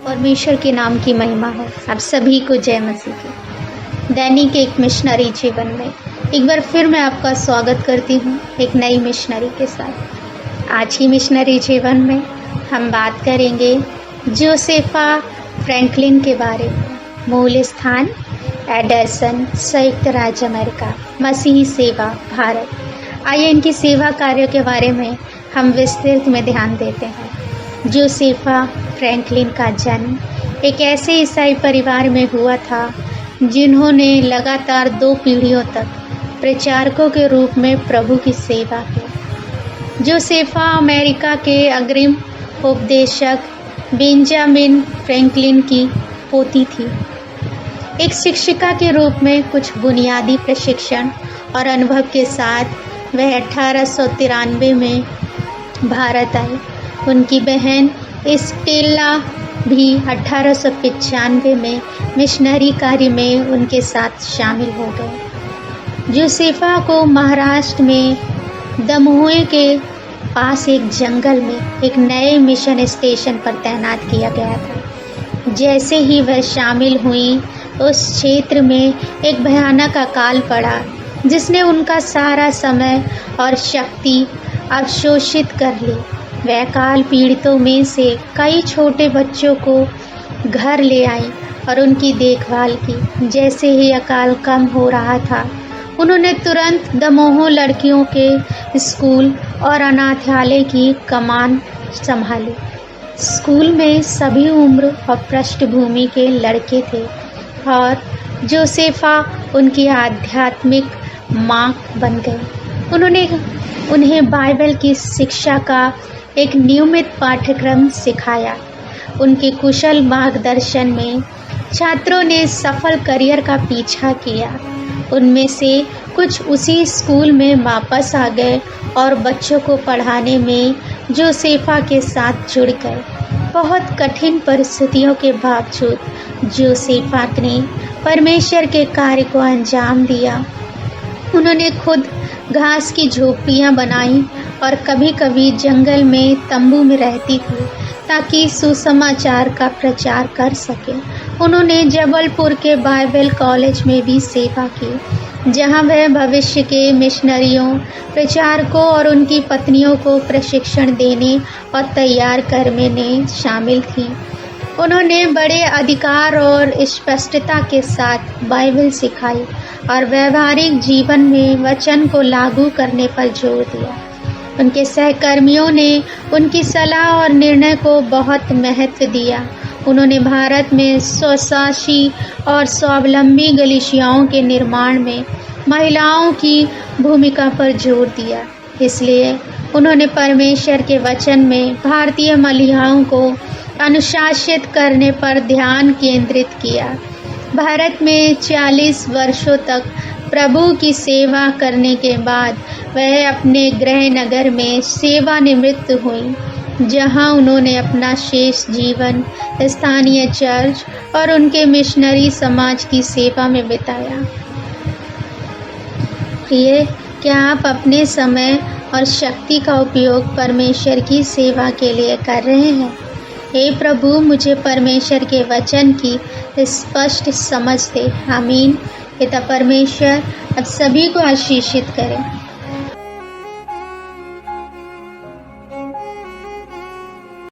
परमेश्वर के नाम की महिमा हो। आप सभी को जय मसीह की। दैनिक एक मिशनरी जीवन में एक बार फिर मैं आपका स्वागत करती हूँ एक नई मिशनरी के साथ। आज की मिशनरी जीवन में हम बात करेंगे जोसेफा फ्रैंकलिन के बारे में। मूल स्थान एडरसन, संयुक्त राज्य अमेरिका। मसीही सेवा भारत। आइए इनकी सेवा कार्य के बारे में हम विस्तृत में ध्यान देते हैं। जोसेफा फ्रैंकलिन का जन्म एक ऐसे ईसाई परिवार में हुआ था जिन्होंने लगातार 2 पीढ़ियों तक प्रचारकों के रूप में प्रभु की सेवा की। जोसेफा अमेरिका के अग्रिम उपदेशक बेंजामिन फ्रैंकलिन की पोती थी। एक शिक्षिका के रूप में कुछ बुनियादी प्रशिक्षण और अनुभव के साथ वह 1893 में भारत आई। उनकी बहन स्टेला भी 1895 में मिशनरी कार्य में उनके साथ शामिल हो गए। जोसेफा को महाराष्ट्र में दमोह के पास एक जंगल में एक नए मिशन स्टेशन पर तैनात किया गया था। जैसे ही वह शामिल हुई, उस क्षेत्र में एक भयानक अकाल पड़ा जिसने उनका सारा समय और शक्ति अवशोषित कर ली। वह अकाल पीड़ितों में से कई छोटे बच्चों को घर ले आई और उनकी देखभाल की। जैसे ही अकाल कम हो रहा था, उन्होंने तुरंत दमोह लड़कियों के स्कूल और अनाथालय की कमान संभाली। स्कूल में सभी उम्र और पृष्ठभूमि के लड़के थे और जोसेफा उनकी आध्यात्मिक माँ बन गई। उन्होंने उन्हें बाइबल की शिक्षा का एक नियमित पाठ्यक्रम सिखाया। उनके कुशल मार्गदर्शन में छात्रों ने सफल करियर का पीछा किया। उनमें से कुछ उसी स्कूल में वापस आ गए और बच्चों को पढ़ाने में जोसेफा के साथ जुड़ गए। बहुत कठिन परिस्थितियों के बावजूद जोसेफा ने परमेश्वर के कार्य को अंजाम दिया। उन्होंने खुद घास की झोपड़ियाँ बनाई और कभी कभी जंगल में तंबू में रहती थी ताकि सुसमाचार का प्रचार कर सके। उन्होंने जबलपुर के बाइबल कॉलेज में भी सेवा की, जहां वह भविष्य के मिशनरियों, प्रचारकों और उनकी पत्नियों को प्रशिक्षण देने और तैयार करने में शामिल थी। उन्होंने बड़े अधिकार और स्पष्टता के साथ बाइबल सिखाई और व्यवहारिक जीवन में वचन को लागू करने पर जोर दिया। उनके सहकर्मियों ने उनकी सलाह और निर्णय को बहुत महत्व दिया। उन्होंने भारत में स्वशासी और स्वावलंबी गलीशियाओं के निर्माण में महिलाओं की भूमिका पर जोर दिया। इसलिए उन्होंने परमेश्वर के वचन में भारतीय महिलाओं को अनुशासित करने पर ध्यान केंद्रित किया। भारत में 40 वर्षों तक प्रभु की सेवा करने के बाद वह अपने गृह नगर में सेवानिवृत्त हुई, जहां उन्होंने अपना शेष जीवन स्थानीय चर्च और उनके मिशनरी समाज की सेवा में बिताया। प्रिय, क्या आप अपने समय और शक्ति का उपयोग परमेश्वर की सेवा के लिए कर रहे हैं? हे प्रभु, मुझे परमेश्वर के वचन की स्पष्ट समझ दे। आमीन। पिता परमेश्वर अब सभी को आशीषित करें।